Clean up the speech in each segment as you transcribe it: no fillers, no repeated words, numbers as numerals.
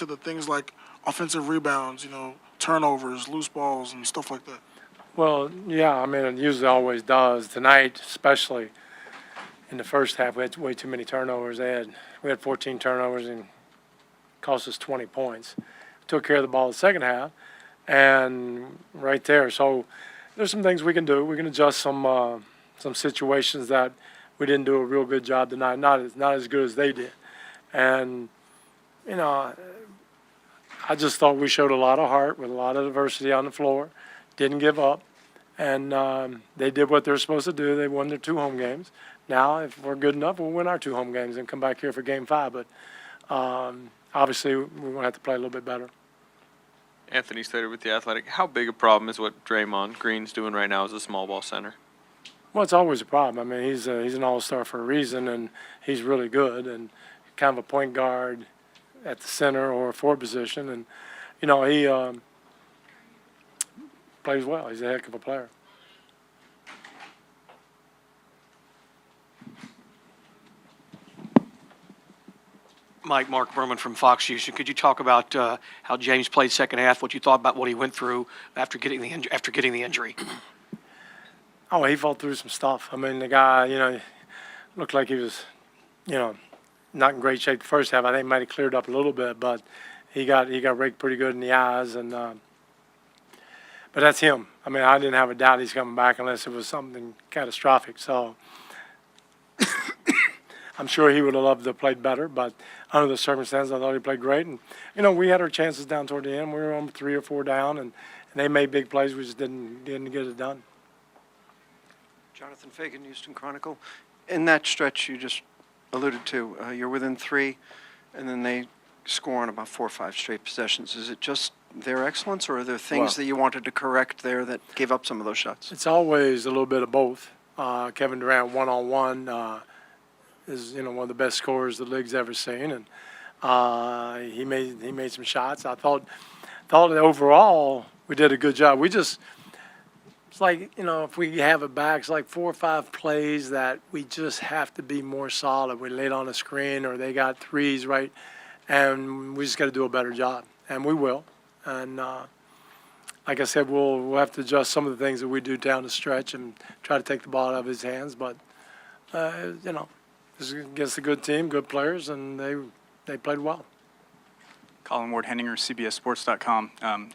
to the things like offensive rebounds, turnovers, loose balls, and stuff like that? Well, yeah, I mean, it usually always does. Tonight, especially in the first half, we had way too many turnovers. We had 14 turnovers and cost us 20 points. Took care of the ball in the second half, and right there. So there's some things we can do. We can adjust some situations that we didn't do a real good job tonight. Not as good as they did, and you know, I just thought we showed a lot of heart with a lot of diversity on the floor. Didn't give up, and they did what they're supposed to do. They won their 2 home games. Now, if we're good enough, we'll win our 2 home games and come back here for Game 5. But obviously, we're going to have to play a little bit better. Anthony Slater with The Athletic. How big a problem is what Draymond Green's doing right now as a small ball center? Well, it's always a problem. I mean, he's an all-star for a reason, and he's really good, and kind of a point guard at the center or a forward position. And, he plays well. He's a heck of a player. Mark Berman from Fox Houston. Could you talk about how James played second half? What you thought about what he went through after getting the injury? Oh, he fought through some stuff. I mean, the guy, looked like he was, not in great shape the first half. I think he might have cleared up a little bit, but he got raked pretty good in the eyes. And but that's him. I mean, I didn't have a doubt he's coming back unless it was something catastrophic. So I'm sure he would have loved to have played better, but under the circumstances, I thought he played great. And, we had our chances down toward the end. We were on 3 or 4 down, and they made big plays. We just didn't get it done. Jonathan Fagan, Houston Chronicle. In that stretch you just alluded to, you're within 3, and then they score on about 4 or 5 straight possessions. Is it just their excellence, or are there things that you wanted to correct there that gave up some of those shots? It's always a little bit of both. Kevin Durant one-on-one is one of the best scorers the league's ever seen, and he made some shots. I thought that overall we did a good job. It's like, if we have it back, it's like 4 or 5 plays that we just have to be more solid. We laid on a screen or they got threes, right? And we just got to do a better job, and we will. And like I said, we'll have to adjust some of the things that we do down the stretch and try to take the ball out of his hands. But, this is against a good team, good players, and they played well. Colin Ward Henninger, CBSSports.com.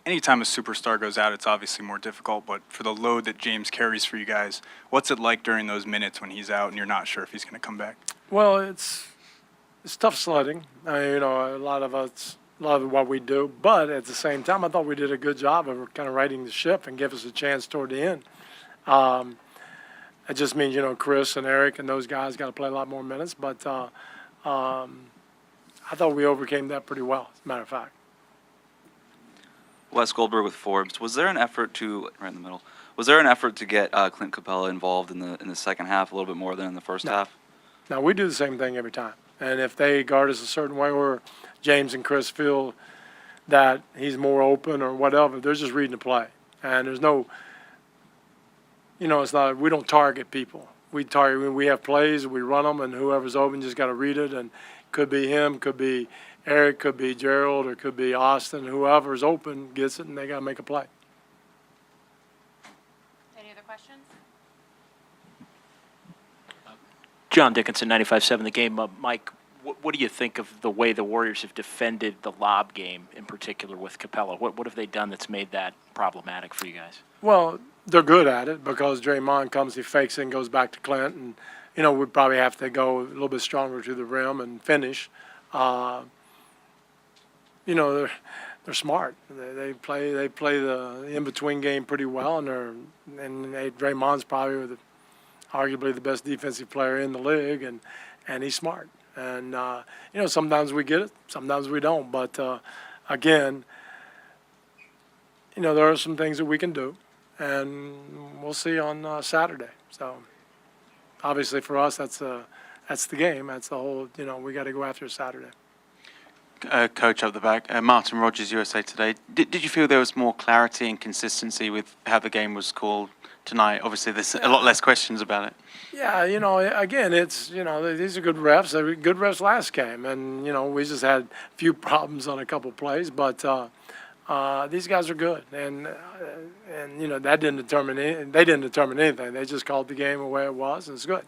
Anytime a superstar goes out, it's obviously more difficult, but for the load that James carries for you guys, what's it like during those minutes when he's out and you're not sure if he's going to come back? Well, it's tough sledding. A lot of what we do, but at the same time, I thought we did a good job of kind of righting the ship and give us a chance toward the end. It just means, Chris and Eric and those guys got to play a lot more minutes, but I thought we overcame that pretty well, as a matter of fact. Wes Goldberg with Forbes. Was there an effort to get Clint Capella involved in the second half a little bit more than in the first half? No, we do the same thing every time. And if they guard us a certain way, or James and Chris feel that he's more open or whatever, they're just reading the play. And there's no, it's not, we don't target people. We have plays, we run them, and whoever's open just got to read it. And could be him, could be Eric, could be Gerald, or could be Austin. Whoever's open gets it, and they got to make a play. Any other questions? John Dickinson, 95.7 The Game. Mike, what do you think of the way the Warriors have defended the lob game in particular with Capella? What have they done that's made that problematic for you guys? Well, they're good at it because Draymond comes, he fakes it and goes back to Clint. And, we'd probably have to go a little bit stronger to the rim and finish. They're smart. They play the in-between game pretty well, and Draymond's probably arguably the best defensive player in the league, and he's smart. And, sometimes we get it, sometimes we don't. But, again, there are some things that we can do, and we'll see on Saturday. So, obviously for us, that's the game. That's the whole, we got to go after Saturday. coach up the back, Martin Rogers, USA Today. Did you feel there was more clarity and consistency with how the game was called tonight? Obviously, there's a lot less questions about it. Yeah, again, it's, these are good refs. They were good refs last game, and, we just had a few problems on a couple plays, but these guys are good, and that didn't determine they didn't determine anything. They just called the game the way it was, and it's good.